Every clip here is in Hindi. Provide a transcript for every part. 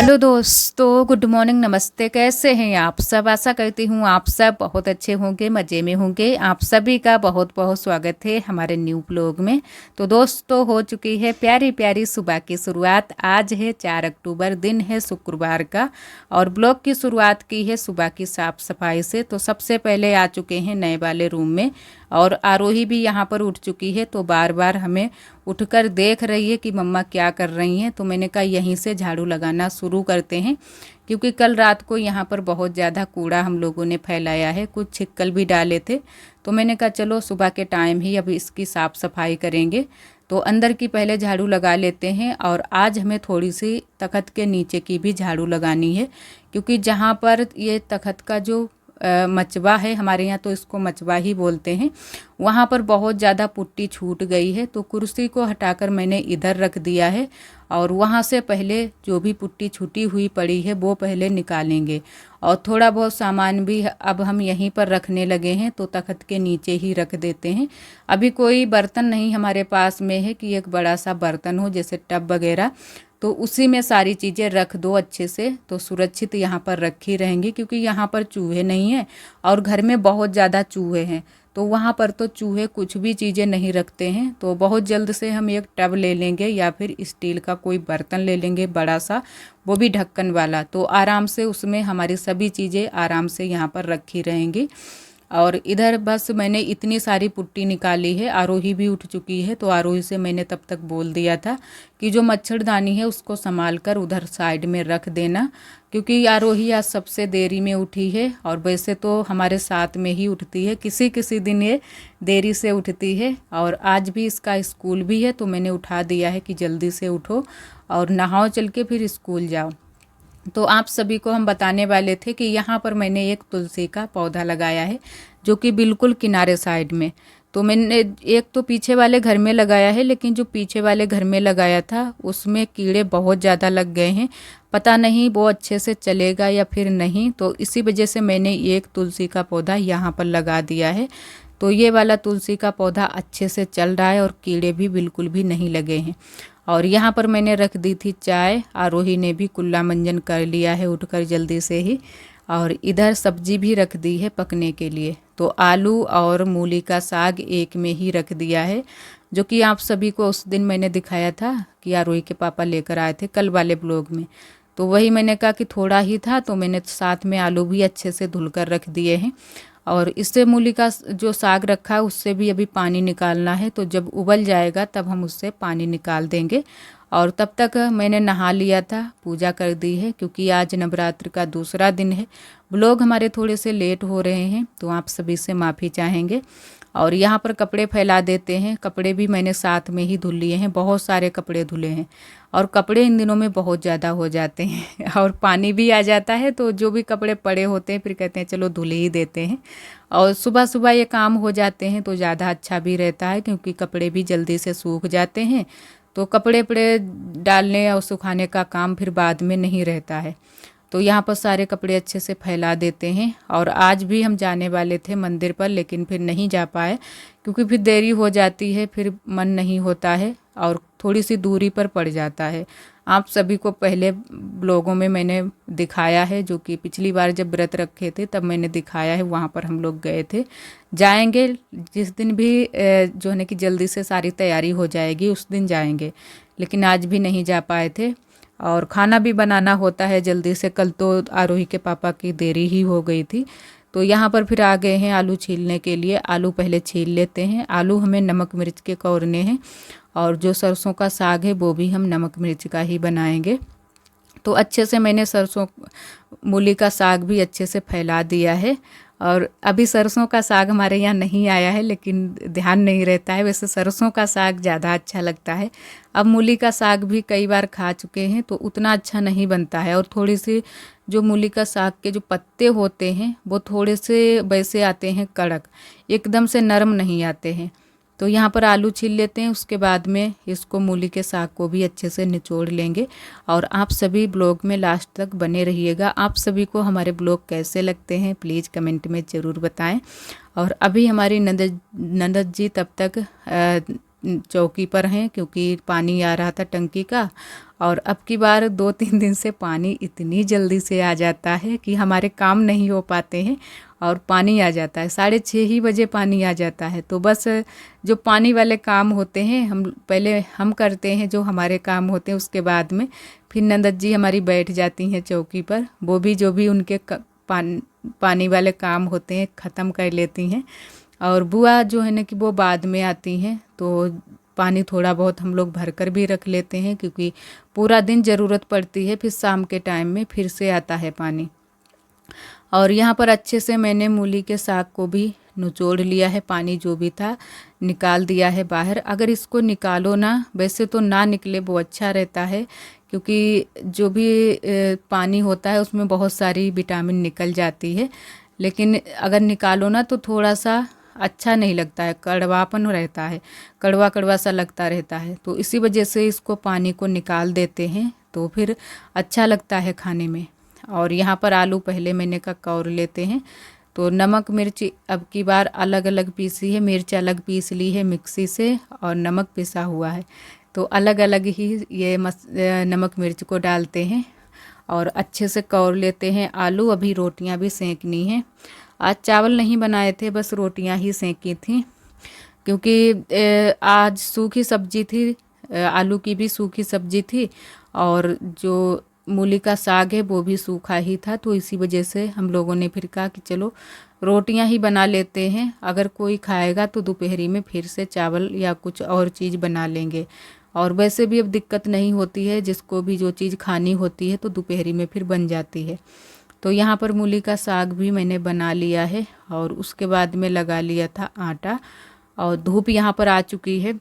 हेलो दोस्तों, गुड मॉर्निंग, नमस्ते। कैसे हैं आप सब? आशा करती हूँ आप सब बहुत अच्छे होंगे, मज़े में होंगे। आप सभी का बहुत बहुत स्वागत है हमारे न्यू ब्लॉग में। तो दोस्तों, हो चुकी है प्यारी प्यारी सुबह की शुरुआत। आज है 4 अक्टूबर, दिन है शुक्रवार का, और ब्लॉग की शुरुआत की है सुबह की साफ़ सफाई से। तो सबसे पहले आ चुके हैं नए वाले रूम में, और आरोही भी यहाँ पर उठ चुकी है। तो बार बार हमें उठकर देख रही है कि मम्मा क्या कर रही हैं। तो मैंने कहा यहीं से झाड़ू लगाना शुरू करते हैं, क्योंकि कल रात को यहाँ पर बहुत ज़्यादा कूड़ा हम लोगों ने फैलाया है, कुछ छिक्कल भी डाले थे। तो मैंने कहा चलो सुबह के टाइम ही अब इसकी साफ़ सफाई करेंगे। तो अंदर की पहले झाड़ू लगा लेते हैं, और आज हमें थोड़ी सी तखत के नीचे की भी झाड़ू लगानी है, क्योंकि जहाँ पर ये तखत का जो मचबा है, हमारे यहाँ तो इसको मचबा ही बोलते हैं, वहाँ पर बहुत ज़्यादा पुट्टी छूट गई है। तो कुर्सी को हटाकर मैंने इधर रख दिया है, और वहाँ से पहले जो भी पुट्टी छूटी हुई पड़ी है वो पहले निकालेंगे। और थोड़ा बहुत सामान भी अब हम यहीं पर रखने लगे हैं, तो तखत के नीचे ही रख देते हैं। अभी कोई बर्तन नहीं हमारे पास में है कि एक बड़ा सा बर्तन हो जैसे टब वगैरह, तो उसी में सारी चीज़ें रख दो अच्छे से, तो सुरक्षित यहाँ पर रखी रहेंगी। क्योंकि यहाँ पर चूहे नहीं हैं, और घर में बहुत ज़्यादा चूहे हैं, तो वहाँ पर तो चूहे कुछ भी चीज़ें नहीं रखते हैं। तो बहुत जल्द से हम एक टब ले लेंगे, या फिर स्टील का कोई बर्तन ले लेंगे बड़ा सा, वो भी ढक्कन वाला, तो आराम से उसमें हमारी सभी चीज़ें आराम से यहाँ पर रखी रहेंगी। और इधर बस मैंने इतनी सारी पुट्टी निकाली है। आरोही भी उठ चुकी है, तो आरोही से मैंने तब तक बोल दिया था कि जो मच्छरदानी है उसको संभाल कर उधर साइड में रख देना, क्योंकि आरोही आज सबसे देरी में उठी है। और वैसे तो हमारे साथ में ही उठती है, किसी किसी दिन ये देरी से उठती है, और आज भी इसका स्कूल भी है, तो मैंने उठा दिया है कि जल्दी से उठो और नहाओ चल के फिर स्कूल जाओ। तो आप सभी को हम बताने वाले थे कि यहाँ पर मैंने एक तुलसी का पौधा लगाया है, जो कि बिल्कुल किनारे साइड में। तो मैंने एक तो पीछे वाले घर में लगाया है, लेकिन जो पीछे वाले घर में लगाया था उसमें कीड़े बहुत ज़्यादा लग गए हैं। पता नहीं वो अच्छे से चलेगा या फिर नहीं, तो इसी वजह से मैंने एक तुलसी का पौधा यहाँ पर लगा दिया है। तो ये वाला तुलसी का पौधा अच्छे से चल रहा है, और कीड़े भी बिल्कुल भी नहीं लगे हैं। और यहाँ पर मैंने रख दी थी चाय। आरोही ने भी कुल्ला मंजन कर लिया है उठकर जल्दी से ही, और इधर सब्जी भी रख दी है पकने के लिए। तो आलू और मूली का साग एक में ही रख दिया है, जो कि आप सभी को उस दिन मैंने दिखाया था कि आरोही के पापा लेकर आए थे कल वाले ब्लॉग में। तो वही मैंने कहा कि थोड़ा ही था, तो मैंने साथ में आलू भी अच्छे से धुलकर रख दिए हैं। और इससे मूली का जो साग रखा है उससे भी अभी पानी निकालना है, तो जब उबल जाएगा तब हम उससे पानी निकाल देंगे। और तब तक मैंने नहा लिया था, पूजा कर दी है, क्योंकि आज नवरात्र का दूसरा दिन है। ब्लॉग हमारे थोड़े से लेट हो रहे हैं, तो आप सभी से माफ़ी चाहेंगे। और यहाँ पर कपड़े फैला देते हैं। कपड़े भी मैंने साथ में ही धुल लिए हैं, बहुत सारे कपड़े धुले हैं, और कपड़े इन दिनों में बहुत ज़्यादा हो जाते हैं और पानी भी आ जाता है, तो जो भी कपड़े पड़े होते हैं फिर कहते हैं चलो धुल ही देते हैं। और सुबह सुबह ये काम हो जाते हैं तो ज़्यादा अच्छा भी रहता है, क्योंकि कपड़े भी जल्दी से सूख जाते हैं। तो कपड़े पड़े डालने और सुखाने का काम फिर बाद में नहीं रहता है। तो यहाँ पर सारे कपड़े अच्छे से फैला देते हैं। और आज भी हम जाने वाले थे मंदिर पर, लेकिन फिर नहीं जा पाए, क्योंकि फिर देरी हो जाती है, फिर मन नहीं होता है, और थोड़ी सी दूरी पर पड़ जाता है। आप सभी को पहले ब्लॉगों में मैंने दिखाया है, जो कि पिछली बार जब व्रत रखे थे तब मैंने दिखाया है, वहाँ पर हम लोग गए थे। जाएंगे जिस दिन भी जो है ना कि जल्दी से सारी तैयारी हो जाएगी उस दिन जाएंगे, लेकिन आज भी नहीं जा पाए थे। और खाना भी बनाना होता है जल्दी से, कल तो आरोही के पापा की देरी ही हो गई थी। तो यहाँ पर फिर आ गए हैं आलू छीलने के लिए। आलू पहले छील लेते हैं। आलू हमें नमक मिर्च के कौरने हैं, और जो सरसों का साग है वो भी हम नमक मिर्च का ही बनाएंगे। तो अच्छे से मैंने सरसों मूली का साग भी अच्छे से फैला दिया है। और अभी सरसों का साग हमारे यहाँ नहीं आया है, लेकिन ध्यान नहीं रहता है, वैसे सरसों का साग ज़्यादा अच्छा लगता है। अब मूली का साग भी कई बार खा चुके हैं, तो उतना अच्छा नहीं बनता है। और थोड़ी सी जो मूली का साग के जो पत्ते होते हैं वो थोड़े से वैसे आते हैं कड़क, एकदम से नरम नहीं आते हैं। तो यहाँ पर आलू छील लेते हैं, उसके बाद में इसको मूली के साग को भी अच्छे से निचोड़ लेंगे। और आप सभी ब्लॉग में लास्ट तक बने रहिएगा। आप सभी को हमारे ब्लॉग कैसे लगते हैं प्लीज़ कमेंट में ज़रूर बताएं। और अभी हमारी ननद जी तब तक चौकी पर हैं, क्योंकि पानी आ रहा था टंकी का, और अब की बार 2-3 दिन से पानी इतनी जल्दी से आ जाता है कि हमारे काम नहीं हो पाते हैं और पानी आ जाता है, 6:30 ही बजे पानी आ जाता है। तो बस जो पानी वाले काम होते हैं हम पहले हम करते हैं, जो हमारे काम होते हैं उसके बाद में फिर नंदत जी हमारी बैठ जाती हैं चौकी पर, वो भी जो भी उनके पानी वाले काम होते हैं ख़त्म कर लेती हैं। और बुआ जो है ना कि वो बाद में आती हैं, तो पानी थोड़ा बहुत हम लोग भर कर भी रख लेते हैं क्योंकि पूरा दिन ज़रूरत पड़ती है, फिर शाम के टाइम में फिर से आता है पानी। और यहाँ पर अच्छे से मैंने मूली के साग को भी निचोड़ लिया है, पानी जो भी था निकाल दिया है बाहर। अगर इसको निकालो ना, वैसे तो ना निकले वो अच्छा रहता है क्योंकि जो भी पानी होता है उसमें बहुत सारी विटामिन निकल जाती है, लेकिन अगर निकालो ना तो थोड़ा सा अच्छा नहीं लगता है, कड़वापन रहता है, कड़वा कड़वा सा लगता रहता है। तो इसी वजह से इसको पानी को निकाल देते हैं तो फिर अच्छा लगता है खाने में। और यहाँ पर आलू पहले मैंने का कौर लेते हैं, तो नमक मिर्च अब की बार अलग अलग पीसी है, मिर्च अलग पीस ली है मिक्सी से और नमक पिसा हुआ है, तो अलग अलग ही ये नमक मिर्च को डालते हैं और अच्छे से कौर लेते हैं आलू। अभी रोटियां भी सेंकनी हैं, आज चावल नहीं बनाए थे, बस रोटियां ही सेंकी थी क्योंकि आज सूखी सब्जी थी, आलू की भी सूखी सब्जी थी और जो मूली का साग है वो भी सूखा ही था, तो इसी वजह से हम लोगों ने फिर कहा कि चलो रोटियां ही बना लेते हैं, अगर कोई खाएगा तो दोपहरी में फिर से चावल या कुछ और चीज़ बना लेंगे। और वैसे भी अब दिक्कत नहीं होती है, जिसको भी जो चीज़ खानी होती है तो दोपहरी में फिर बन जाती है। तो यहाँ पर मूली का साग भी मैंने बना लिया है और उसके बाद में लगा लिया था आटा। और धूप यहाँ पर आ चुकी है,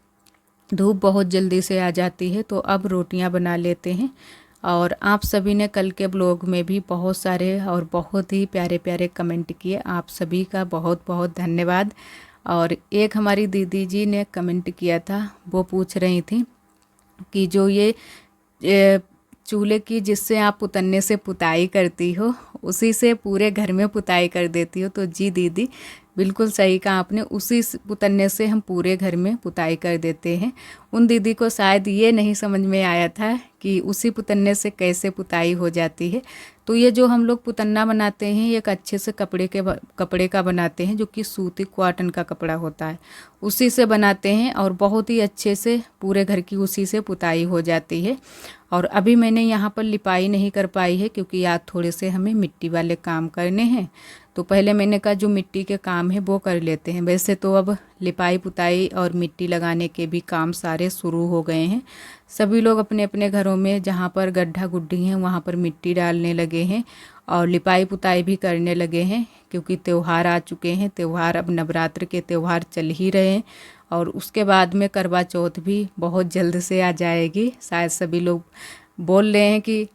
धूप बहुत जल्दी से आ जाती है, तो अब रोटियाँ बना लेते हैं। और आप सभी ने कल के ब्लॉग में भी बहुत सारे और बहुत ही प्यारे प्यारे कमेंट किए, आप सभी का बहुत बहुत धन्यवाद। और एक हमारी दीदी जी ने कमेंट किया था, वो पूछ रही थी कि जो ये चूल्हे की जिससे आप पुतन्ने से पुताई करती हो उसी से पूरे घर में पुताई कर देती हो। तो जी दीदी बिल्कुल सही कहा आपने, उसी पुतन्ने से हम पूरे घर में पुताई कर देते हैं। उन दीदी को शायद ये नहीं समझ में आया था कि उसी पुतन्ने से कैसे पुताई हो जाती है। तो ये जो हम लोग पुतन्ना बनाते हैं एक अच्छे से कपड़े का बनाते हैं, जो कि सूती कॉटन का कपड़ा होता है, उसी से बनाते हैं और बहुत ही अच्छे से पूरे घर की उसी से पुताई हो जाती है। और अभी मैंने यहाँ पर लिपाई नहीं कर पाई है क्योंकि आज थोड़े से हमें मिट्टी वाले काम करने हैं, तो पहले मैंने कहा जो मिट्टी के काम है वो कर लेते हैं। वैसे तो अब लिपाई पुताई और मिट्टी लगाने के भी काम सारे शुरू हो गए हैं, सभी लोग अपने अपने घरों में जहाँ पर गड्ढा गुड्ढी हैं वहाँ पर मिट्टी डालने लगे हैं और लिपाई पुताई भी करने लगे हैं क्योंकि त्यौहार आ चुके हैं। त्यौहार अब नवरात्र के त्यौहार चल ही रहे हैं और उसके बाद में करवा चौथ भी बहुत जल्द से आ जाएगी। शायद सभी लोग बोल रहे हैं कि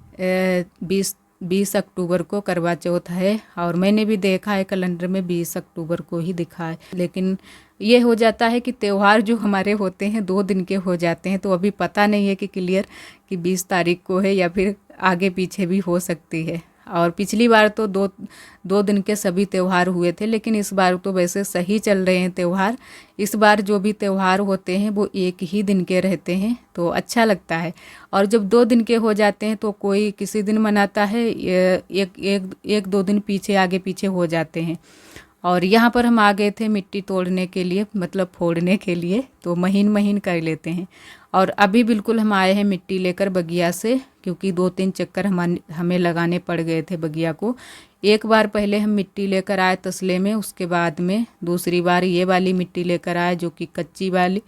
20 अक्टूबर को करवा चौथ है और मैंने भी देखा है कैलेंडर में 20 अक्टूबर को ही दिखा है, लेकिन ये हो जाता है कि त्यौहार जो हमारे होते हैं 2 दिन के हो जाते हैं, तो अभी पता नहीं है कि क्लियर कि 20 तारीख को है या फिर आगे पीछे भी हो सकती है। और पिछली बार तो दो दिन के सभी त्यौहार हुए थे, लेकिन इस बार तो वैसे सही चल रहे हैं त्यौहार। इस बार जो भी त्यौहार होते हैं वो 1 ही दिन के रहते हैं तो अच्छा लगता है, और जब 2 दिन के हो जाते हैं तो कोई किसी दिन मनाता है, एक 2 दिन पीछे आगे पीछे हो जाते हैं। और यहाँ पर हम आ गए थे मिट्टी तोड़ने के लिए, मतलब फोड़ने के लिए, तो महीन महीन कर लेते हैं। और अभी बिल्कुल हम आए हैं मिट्टी लेकर बगिया से, क्योंकि 2-3 चक्कर हमें लगाने पड़ गए थे बगिया को। एक बार पहले हम मिट्टी लेकर आए तसले में, उसके बाद में दूसरी बार ये वाली मिट्टी लेकर आए जो कि कच्ची वाली,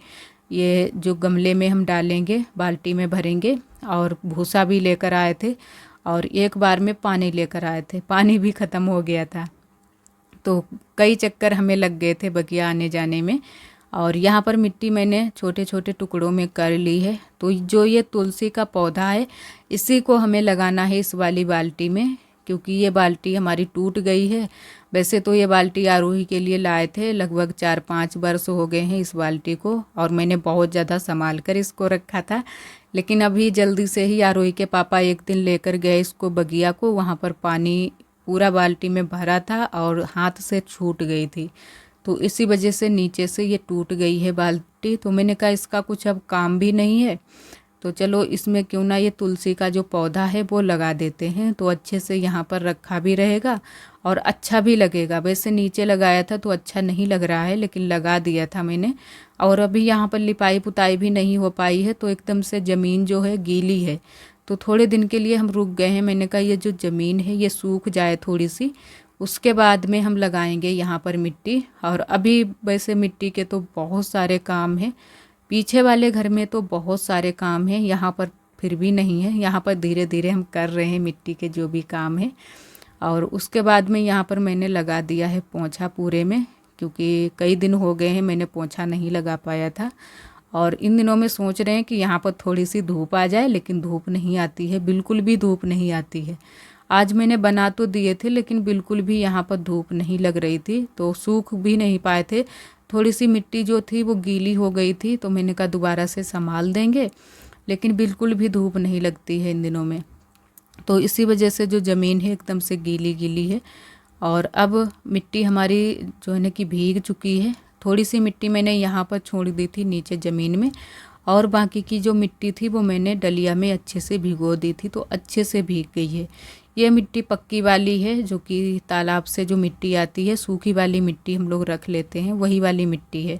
ये जो गमले में हम डालेंगे, बाल्टी में भरेंगे। और भूसा भी लेकर आए थे और एक बार में पानी लेकर आए थे, पानी भी ख़त्म हो गया था, तो कई चक्कर हमें लग गए थे बगिया आने जाने में। और यहाँ पर मिट्टी मैंने छोटे छोटे टुकड़ों में कर ली है। तो जो ये तुलसी का पौधा है इसी को हमें लगाना है इस वाली बाल्टी में, क्योंकि ये बाल्टी हमारी टूट गई है। वैसे तो ये बाल्टी आरोही के लिए लाए थे, लगभग 4-5 वर्ष हो गए हैं इस बाल्टी को, और मैंने बहुत ज़्यादा संभाल कर इसको रखा था। लेकिन अभी जल्दी से ही आरोही के पापा एक दिन लेकर गए इसको बगिया को, वहाँ पर पानी पूरा बाल्टी में भरा था और हाथ से छूट गई थी, तो इसी वजह से नीचे से ये टूट गई है बाल्टी। तो मैंने कहा इसका कुछ अब काम भी नहीं है, तो चलो इसमें क्यों ना ये तुलसी का जो पौधा है वो लगा देते हैं, तो अच्छे से यहाँ पर रखा भी रहेगा और अच्छा भी लगेगा। वैसे नीचे लगाया था तो अच्छा नहीं लग रहा है, लेकिन लगा दिया था मैंने। और अभी यहाँ पर लिपाई पुताई भी नहीं हो पाई है, तो एकदम से ज़मीन जो है गीली है। तो थोड़े दिन के लिए हम रुक गए हैं। मैंने कहा ये जो ज़मीन है ये सूख जाए थोड़ी सी, उसके बाद में हम लगाएंगे यहाँ पर मिट्टी। और अभी वैसे मिट्टी के तो बहुत सारे काम हैं, पीछे वाले घर में तो बहुत सारे काम हैं, यहाँ पर फिर भी नहीं है। यहाँ पर धीरे धीरे हम कर रहे हैं मिट्टी के जो भी काम है। और उसके बाद में यहाँ पर मैंने लगा दिया है पोंछा पूरे में, क्योंकि कई दिन हो गए हैं मैंने पोंछा नहीं लगा पाया था। और इन दिनों में सोच रहे हैं कि यहाँ पर थोड़ी सी धूप आ जाए, लेकिन धूप नहीं आती है, बिल्कुल भी धूप नहीं आती है। आज मैंने बना तो दिए थे, लेकिन बिल्कुल भी यहाँ पर धूप नहीं लग रही थी, तो सूख भी नहीं पाए थे। थोड़ी सी मिट्टी जो थी वो गीली हो गई थी, तो मैंने कहा दोबारा से संभाल देंगे, लेकिन बिल्कुल भी धूप नहीं लगती है इन दिनों में। तो इसी वजह से जो ज़मीन है एकदम से गीली गीली है। और अब मिट्टी हमारी जो है ना कि भीग चुकी है। थोड़ी सी मिट्टी मैंने यहाँ पर छोड़ दी थी नीचे ज़मीन में, और बाकी की जो मिट्टी थी वो मैंने डलिया में अच्छे से भिगो दी थी, तो अच्छे से भीग गई है। ये मिट्टी पक्की वाली है, जो कि तालाब से जो मिट्टी आती है, सूखी वाली मिट्टी हम लोग रख लेते हैं, वही वाली मिट्टी है।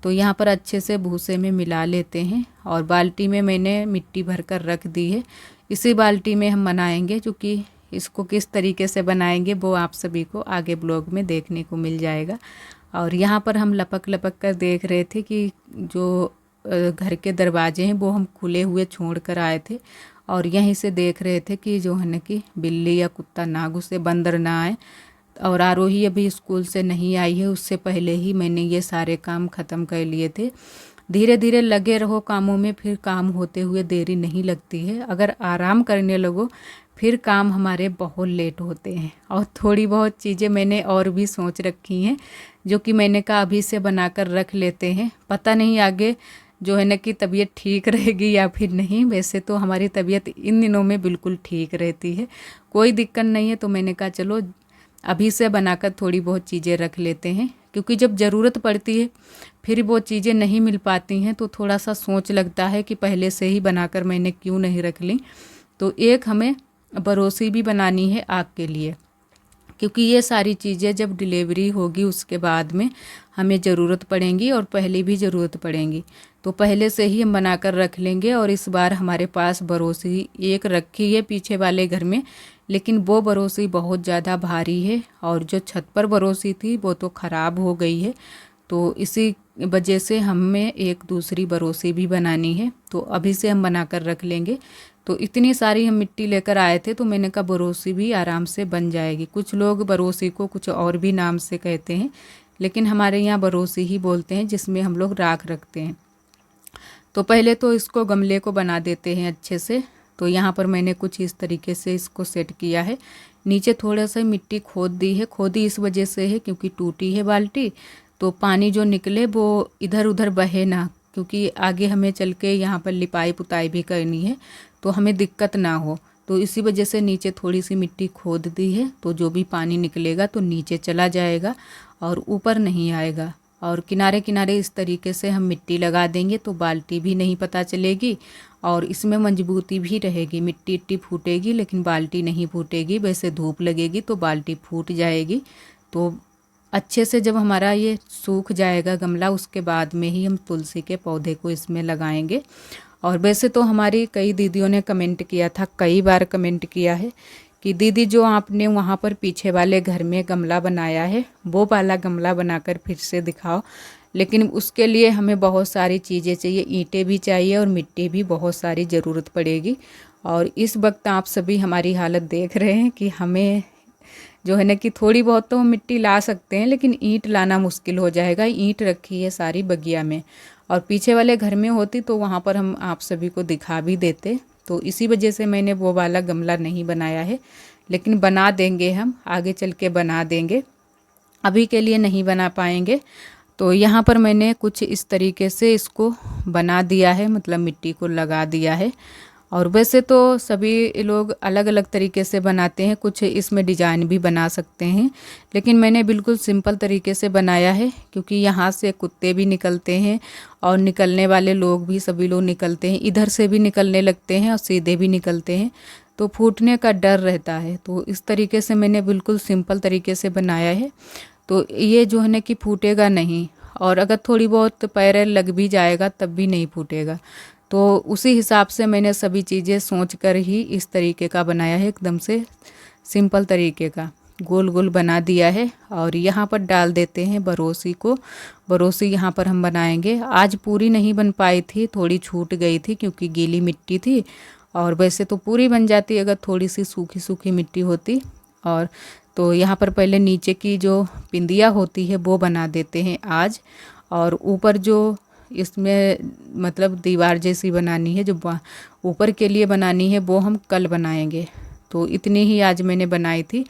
तो यहाँ पर अच्छे से भूसे में मिला लेते हैं, और बाल्टी में मैंने मिट्टी भर कर रख दी है। इसी बाल्टी में हम बनाएंगे, क्योंकि इसको किस तरीके से बनाएंगे वो आप सभी को आगे ब्लॉग में देखने को मिल जाएगा। और यहाँ पर हम लपक लपक कर देख रहे थे कि जो घर के दरवाजे हैं वो हम खुले हुए छोड़ कर आए थे, और यहीं से देख रहे थे कि जो है ना कि बिल्ली या कुत्ता ना घुसे, बंदर ना आए। और आरोही अभी स्कूल से नहीं आई है, उससे पहले ही मैंने ये सारे काम ख़त्म कर लिए थे। धीरे धीरे लगे रहो कामों में, फिर काम होते हुए देरी नहीं लगती है। अगर आराम करने लगो फिर काम हमारे बहुत लेट होते हैं। और थोड़ी बहुत चीज़ें मैंने और भी सोच रखी हैं, जो कि मैंने कहा अभी से बनाकर रख लेते हैं। पता नहीं आगे जो है ना कि तबीयत ठीक रहेगी या फिर नहीं। वैसे तो हमारी तबीयत इन दिनों में बिल्कुल ठीक रहती है, कोई दिक्कत नहीं है। तो मैंने कहा चलो अभी से बनाकर थोड़ी बहुत चीज़ें रख लेते हैं, क्योंकि जब ज़रूरत पड़ती है फिर वो चीज़ें नहीं मिल पाती हैं, तो थोड़ा सा सोच लगता है कि पहले से ही बनाकर मैंने क्यों नहीं रख ली। तो एक हमें बरोसी भी बनानी है आग के लिए, क्योंकि ये सारी चीज़ें जब डिलीवरी होगी उसके बाद में हमें ज़रूरत पड़ेंगी, और पहले भी ज़रूरत पड़ेंगी। तो पहले से ही हम बनाकर रख लेंगे। और इस बार हमारे पास बरोसी एक रखी है पीछे वाले घर में, लेकिन वो बरोसी बहुत ज़्यादा भारी है, और जो छत पर बरोसी थी वो तो ख़राब हो गई है। तो इसी वजह से हमें एक दूसरी बरोसी भी बनानी है, तो अभी से हम बनाकर रख लेंगे। तो इतनी सारी हम मिट्टी लेकर आए थे, तो मैंने कहा बरोसी भी आराम से बन जाएगी। कुछ लोग बरोसी को कुछ और भी नाम से कहते हैं, लेकिन हमारे यहाँ बरोसी ही बोलते हैं, जिसमें हम लोग राख रखते हैं। तो पहले तो इसको गमले को बना देते हैं अच्छे से। तो यहाँ पर मैंने कुछ इस तरीके से इसको सेट किया है। नीचे थोड़ा सा मिट्टी खोद दी है, खोदी इस वजह से है क्योंकि टूटी है बाल्टी, तो पानी जो निकले वो इधर उधर बहे ना, क्योंकि आगे हमें चल के यहाँ पर लिपाई पुताई भी करनी है, तो हमें दिक्कत ना हो। तो इसी वजह से नीचे थोड़ी सी मिट्टी खोद दी है, तो जो भी पानी निकलेगा तो नीचे चला जाएगा और ऊपर नहीं आएगा। और किनारे किनारे इस तरीके से हम मिट्टी लगा देंगे, तो बाल्टी भी नहीं पता चलेगी और इसमें मजबूती भी रहेगी। मिट्टी इट्टी फूटेगी लेकिन बाल्टी नहीं फूटेगी, वैसे धूप लगेगी तो बाल्टी फूट जाएगी। तो अच्छे से जब हमारा ये सूख जाएगा गमला, उसके बाद में ही हम तुलसी के पौधे को इसमें लगाएंगे। और वैसे तो हमारी कई दीदियों ने कमेंट किया था, कई बार कमेंट किया है कि दीदी जो आपने वहाँ पर पीछे वाले घर में गमला बनाया है वो वाला गमला बनाकर फिर से दिखाओ। लेकिन उसके लिए हमें बहुत सारी चीज़ें चाहिए, ईंटें भी चाहिए और मिट्टी भी बहुत सारी ज़रूरत पड़ेगी। और इस वक्त आप सभी हमारी हालत देख रहे हैं कि हमें जो है ना कि थोड़ी बहुत तो हम मिट्टी ला सकते हैं, लेकिन ईंट लाना मुश्किल हो जाएगा। ईंट रखी है सारी बगिया में, और पीछे वाले घर में होती तो वहाँ पर हम आप सभी को दिखा भी देते। तो इसी वजह से मैंने वो वाला गमला नहीं बनाया है, लेकिन बना देंगे, हम आगे चल के बना देंगे, अभी के लिए नहीं बना पाएंगे। तो यहाँ पर मैंने कुछ इस तरीके से इसको बना दिया है, मतलब मिट्टी को लगा दिया है। और वैसे तो सभी लोग अलग अलग तरीके से बनाते हैं, कुछ इसमें डिजाइन भी बना सकते हैं, लेकिन मैंने बिल्कुल सिंपल तरीके से बनाया है क्योंकि यहाँ से कुत्ते भी निकलते हैं और निकलने वाले लोग भी सभी लोग निकलते हैं, इधर से भी निकलने लगते हैं और सीधे भी निकलते हैं, तो फूटने का डर रहता है। तो इस तरीके से मैंने बिल्कुल सिंपल तरीके से बनाया है। तो ये जो है ना कि फूटेगा नहीं, और अगर थोड़ी बहुत पैर लग भी जाएगा तब भी नहीं फूटेगा। तो उसी हिसाब से मैंने सभी चीज़ें सोच कर ही इस तरीके का बनाया है, एकदम से सिंपल तरीके का गोल गोल बना दिया है। और यहाँ पर डाल देते हैं बरोसी को। बरोसी यहाँ पर हम बनाएंगे। आज पूरी नहीं बन पाई थी, थोड़ी छूट गई थी क्योंकि गीली मिट्टी थी, और वैसे तो पूरी बन जाती अगर थोड़ी सी सूखी सूखी मिट्टी होती। और तो यहाँ पर पहले नीचे की जो पिंदिया होती है वो बना देते हैं आज, और ऊपर जो इसमें मतलब दीवार जैसी बनानी है, जो ऊपर के लिए बनानी है, वो हम कल बनाएंगे। तो इतनी ही आज मैंने बनाई थी।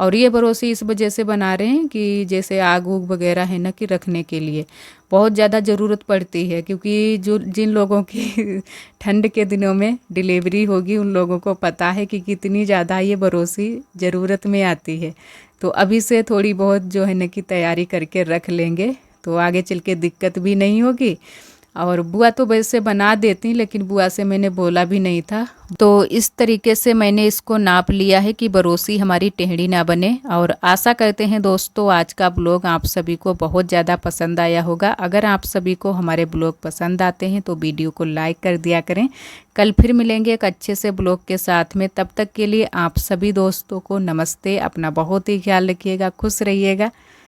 और ये बरोसी इस वजह से बना रहे हैं कि जैसे आग उग वगैरह है ना कि रखने के लिए बहुत ज़्यादा ज़रूरत पड़ती है, क्योंकि जो जिन लोगों की ठंड के दिनों में डिलीवरी होगी उन लोगों को पता है कि कितनी ज़्यादा ये बरोसी ज़रूरत में आती है। तो अभी से थोड़ी बहुत जो है ना कि तैयारी करके रख लेंगे तो आगे चल के दिक्कत भी नहीं होगी। और बुआ तो वैसे बना देती, लेकिन बुआ से मैंने बोला भी नहीं था। तो इस तरीके से मैंने इसको नाप लिया है कि बरोसी हमारी टेढ़ी ना बने। और आशा करते हैं दोस्तों आज का ब्लॉग आप सभी को बहुत ज़्यादा पसंद आया होगा। अगर आप सभी को हमारे ब्लॉग पसंद आते हैं तो वीडियो को लाइक कर दिया करें। कल फिर मिलेंगे एक अच्छे से ब्लॉग के साथ में। तब तक के लिए आप सभी दोस्तों को नमस्ते। अपना बहुत ही ख्याल रखिएगा, खुश रहिएगा।